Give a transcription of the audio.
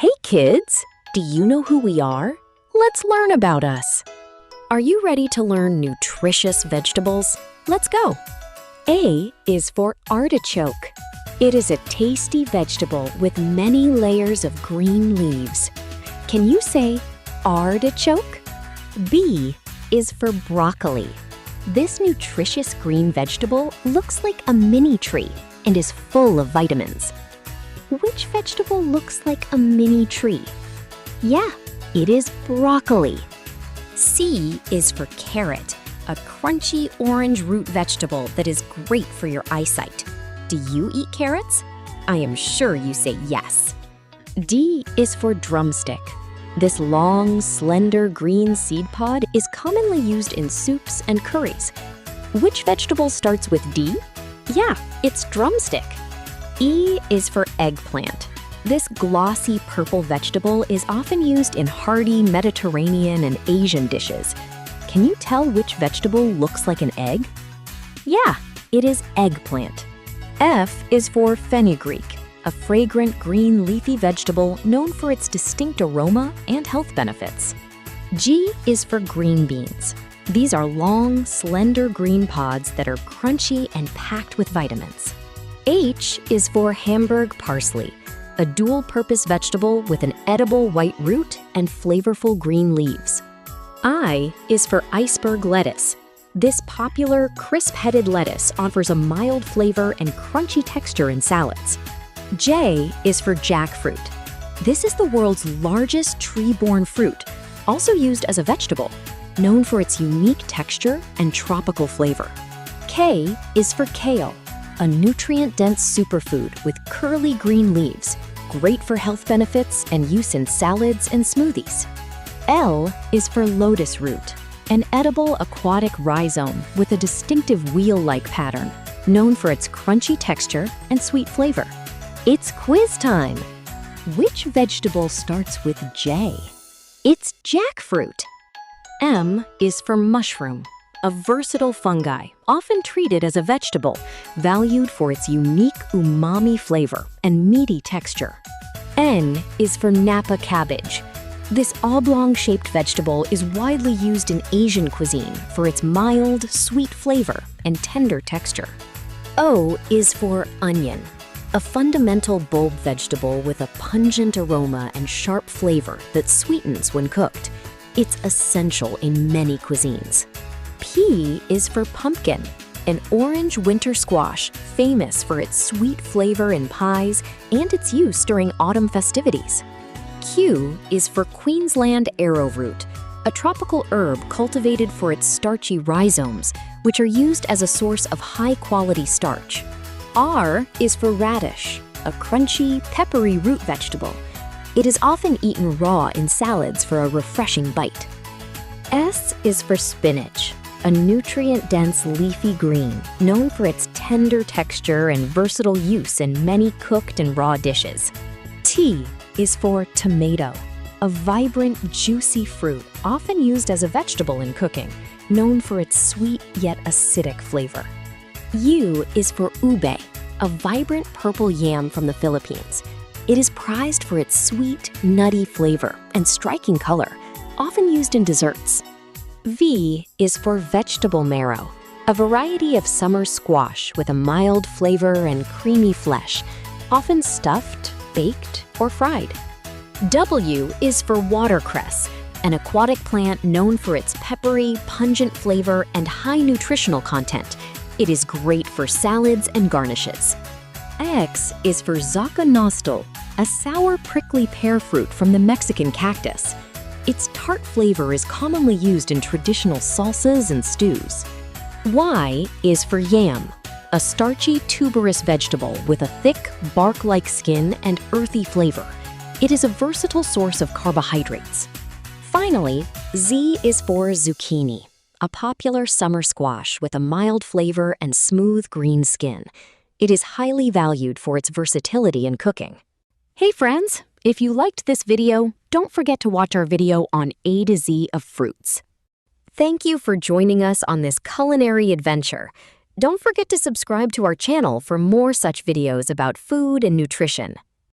Hey kids, do you know who we are? Let's learn about us. Are you ready to learn nutritious vegetables? Let's go. A is for artichoke. It is a tasty vegetable with many layers of green leaves. Can you say artichoke? B is for broccoli. This nutritious green vegetable looks like a mini tree and is full of vitamins. Which vegetable looks like a mini tree? Yeah, it is broccoli. C is for carrot, a crunchy orange root vegetable that is great for your eyesight. Do you eat carrots? I am sure you say yes. D is for drumstick. This long, slender green seed pod is commonly used in soups and curries. Which vegetable starts with D? Yeah, it's drumstick. E is for eggplant. This glossy purple vegetable is often used in hearty Mediterranean and Asian dishes. Can you tell which vegetable looks like an egg? Yeah, it is eggplant. F is for fenugreek, a fragrant green leafy vegetable known for its distinct aroma and health benefits. G is for green beans. These are long, slender green pods that are crunchy and packed with vitamins. H is for Hamburg parsley, a dual-purpose vegetable with an edible white root and flavorful green leaves. I is for iceberg lettuce. This popular, crisp-headed lettuce offers a mild flavor and crunchy texture in salads. J is for jackfruit. This is the world's largest tree-borne fruit, also used as a vegetable, known for its unique texture and tropical flavor. K is for kale, a nutrient-dense superfood with curly green leaves, great for health benefits and use in salads and smoothies. L is for lotus root, an edible aquatic rhizome with a distinctive wheel-like pattern, known for its crunchy texture and sweet flavor. It's quiz time! Which vegetable starts with J? It's jackfruit. M is for mushroom, a versatile fungi, often treated as a vegetable, valued for its unique umami flavor and meaty texture. N is for Nappa cabbage. This oblong-shaped vegetable is widely used in Asian cuisine for its mild, sweet flavor and tender texture. O is for onion, a fundamental bulb vegetable with a pungent aroma and sharp flavor that sweetens when cooked. It's essential in many cuisines. P is for pumpkin, an orange winter squash famous for its sweet flavor in pies and its use during autumn festivities. Q is for Queensland arrowroot, a tropical herb cultivated for its starchy rhizomes, which are used as a source of high-quality starch. R is for radish, a crunchy, peppery root vegetable. It is often eaten raw in salads for a refreshing bite. S is for spinach, a nutrient-dense leafy green known for its tender texture and versatile use in many cooked and raw dishes. T is for tomato, a vibrant, juicy fruit often used as a vegetable in cooking, known for its sweet yet acidic flavor. U is for ube, a vibrant purple yam from the Philippines. It is prized for its sweet, nutty flavor and striking color, often used in desserts. V is for vegetable marrow, a variety of summer squash with a mild flavor and creamy flesh, often stuffed, baked, or fried. W is for watercress, an aquatic plant known for its peppery, pungent flavor and high nutritional content. It is great for salads and garnishes. X is for Xakanashtle, a sour prickly pear fruit from the Mexican cactus. Its tart flavor is commonly used in traditional salsas and stews. Y is for yam, a starchy tuberous vegetable with a thick, bark-like skin and earthy flavor. It is a versatile source of carbohydrates. Finally, Z is for zucchini, a popular summer squash with a mild flavor and smooth green skin. It is highly valued for its versatility in cooking. Hey friends, if you liked this video, don't forget to watch our video on A to Z of fruits. Thank you for joining us on this culinary adventure. Don't forget to subscribe to our channel for more such videos about food and nutrition.